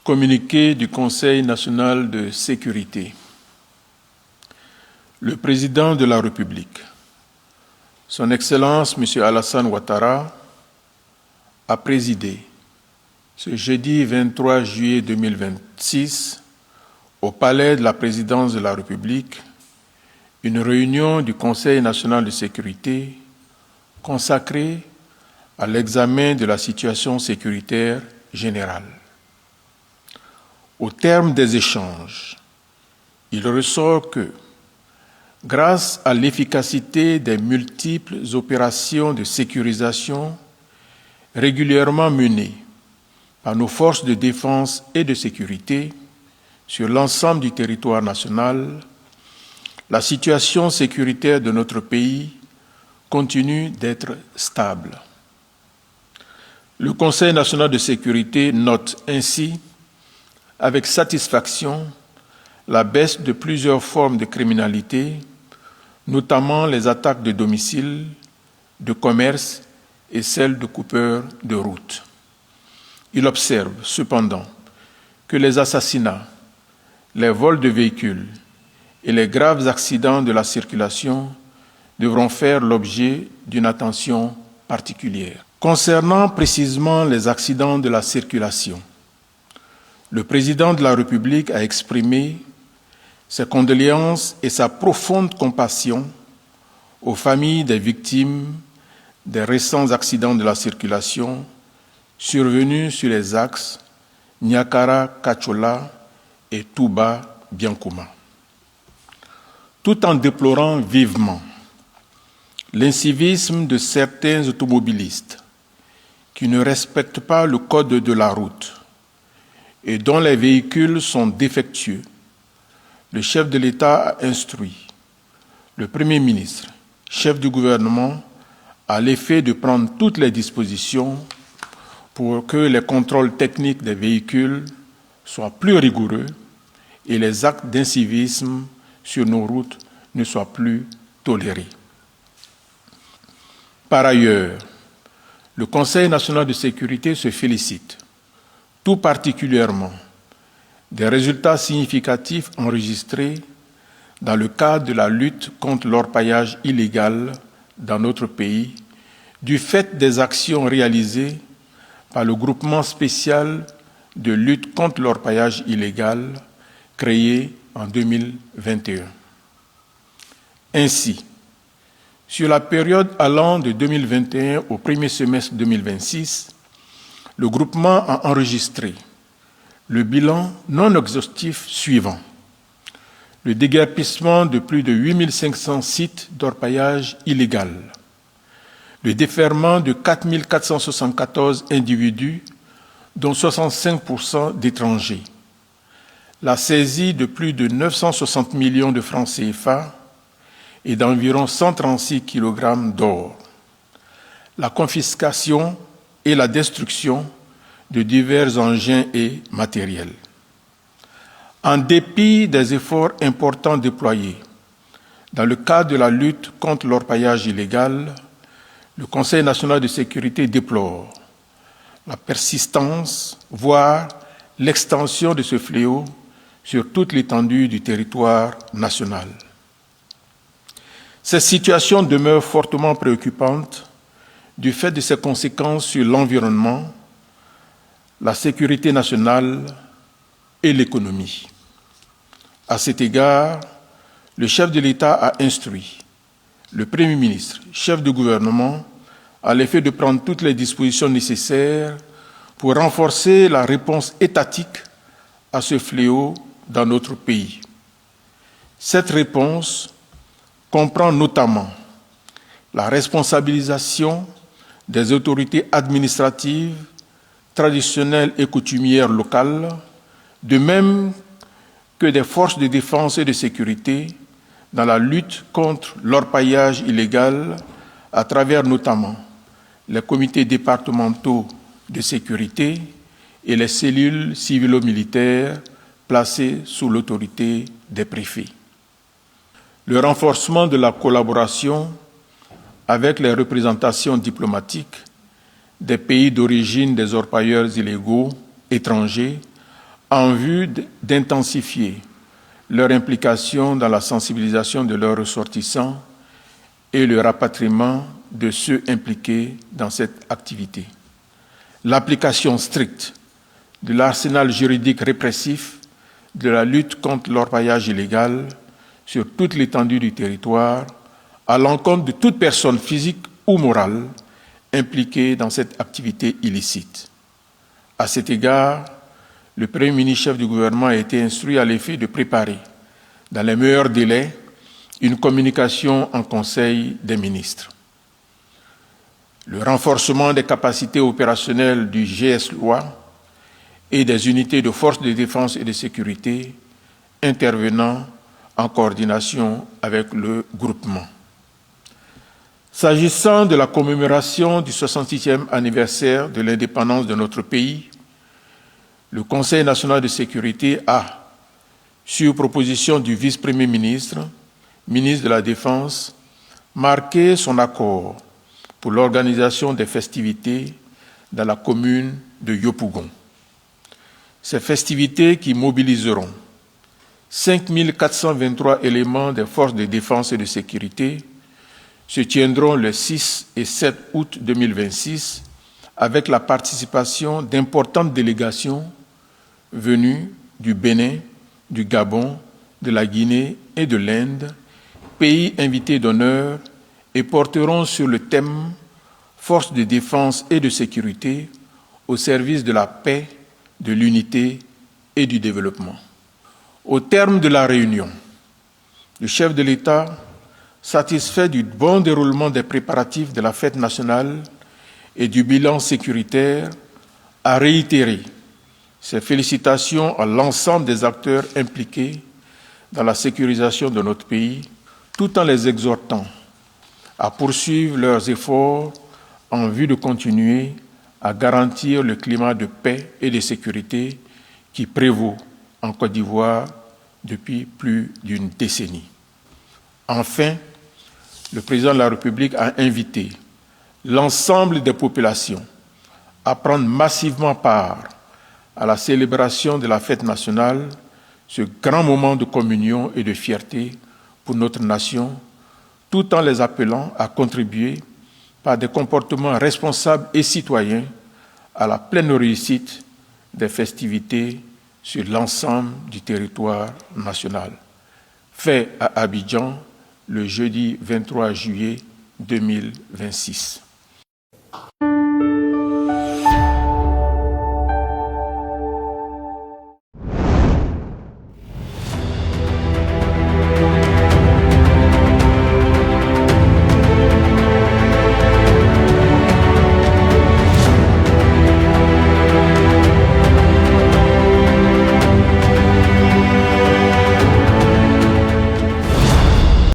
Communiqué du Conseil national de sécurité. Le président de la République, Son Excellence M. Alassane Ouattara, a présidé ce jeudi 23 juillet 2026 au Palais de la Présidence de la République une réunion du Conseil national de sécurité consacrée à l'examen de la situation sécuritaire générale. Au terme des échanges, il ressort que, grâce à l'efficacité des multiples opérations de sécurisation régulièrement menées par nos forces de défense et de sécurité sur l'ensemble du territoire national, la situation sécuritaire de notre pays continue d'être stable. Le Conseil national de sécurité note ainsi avec satisfaction la baisse de plusieurs formes de criminalité, notamment les attaques de domicile, de commerce et celles de coupeurs de route. Il observe cependant que les assassinats, les vols de véhicules et les graves accidents de la circulation devront faire l'objet d'une attention particulière. Concernant précisément les accidents de la circulation, le président de la République a exprimé ses condoléances et sa profonde compassion aux familles des victimes des récents accidents de la circulation survenus sur les axes Niakara-Kachola et Touba-Biankouma. Tout en déplorant vivement l'incivisme de certains automobilistes qui ne respectent pas le code de la route et dont les véhicules sont défectueux, le chef de l'État a instruit le Premier ministre, chef du gouvernement, à l'effet de prendre toutes les dispositions pour que les contrôles techniques des véhicules soient plus rigoureux et les actes d'incivisme sur nos routes ne soient plus tolérés. Par ailleurs, le Conseil national de sécurité se félicite tout particulièrement des résultats significatifs enregistrés dans le cadre de la lutte contre l'orpaillage illégal dans notre pays, du fait des actions réalisées par le groupement spécial de lutte contre l'orpaillage illégal créé en 2021. Ainsi, sur la période allant de 2021 au premier semestre 2026, le groupement a enregistré le bilan non exhaustif suivant: le déguerpissement de plus de 8500 sites d'orpaillage illégal, le déferrement de 4474 individus, dont 65% d'étrangers, la saisie de plus de 960 millions de francs CFA et d'environ 136 kg d'or, la confiscation et la destruction de divers engins et matériels. En dépit des efforts importants déployés dans le cadre de la lutte contre l'orpaillage illégal, le Conseil national de sécurité déplore la persistance, voire l'extension de ce fléau sur toute l'étendue du territoire national. Cette situation demeure fortement préoccupante du fait de ses conséquences sur l'environnement, la sécurité nationale et l'économie. À cet égard, le chef de l'État a instruit le Premier ministre, chef du gouvernement, à l'effet de prendre toutes les dispositions nécessaires pour renforcer la réponse étatique à ce fléau dans notre pays. Cette réponse comprend notamment la responsabilisation des autorités administratives, traditionnelles et coutumières locales, de même que des forces de défense et de sécurité dans la lutte contre l'orpaillage illégal à travers notamment les comités départementaux de sécurité et les cellules civilo-militaires placées sous l'autorité des préfets. Le renforcement de la collaboration avec les représentations diplomatiques des pays d'origine des orpailleurs illégaux étrangers en vue d'intensifier leur implication dans la sensibilisation de leurs ressortissants et le rapatriement de ceux impliqués dans cette activité. L'application stricte de l'arsenal juridique répressif de la lutte contre l'orpaillage illégal sur toute l'étendue du territoire à l'encontre de toute personne physique ou morale impliquée dans cette activité illicite. À cet égard, le Premier ministre chef du gouvernement a été instruit à l'effet de préparer, dans les meilleurs délais, une communication en Conseil des ministres. Le renforcement des capacités opérationnelles du GS-Loi et des unités de forces de défense et de sécurité intervenant en coordination avec le groupement. S'agissant de la commémoration du 66e anniversaire de l'indépendance de notre pays, le Conseil national de sécurité a, sur proposition du vice-premier ministre, ministre de la Défense, marqué son accord pour l'organisation des festivités dans la commune de Yopougon. Ces festivités qui mobiliseront 5 423 éléments des forces de défense et de sécurité se tiendront le 6 et 7 août 2026 avec la participation d'importantes délégations venues du Bénin, du Gabon, de la Guinée et de l'Inde, pays invités d'honneur, et porteront sur le thème « Forces de défense et de sécurité au service de la paix, de l'unité et du développement ». Au terme de la réunion, le chef de l'État, satisfait du bon déroulement des préparatifs de la fête nationale et du bilan sécuritaire, a réitéré ses félicitations à l'ensemble des acteurs impliqués dans la sécurisation de notre pays, tout en les exhortant à poursuivre leurs efforts en vue de continuer à garantir le climat de paix et de sécurité qui prévaut en Côte d'Ivoire depuis plus d'une décennie. Enfin, le président de la République a invité l'ensemble des populations à prendre massivement part à la célébration de la fête nationale, ce grand moment de communion et de fierté pour notre nation, tout en les appelant à contribuer par des comportements responsables et citoyens à la pleine réussite des festivités sur l'ensemble du territoire national. Fait à Abidjan le jeudi 23 juillet 2026.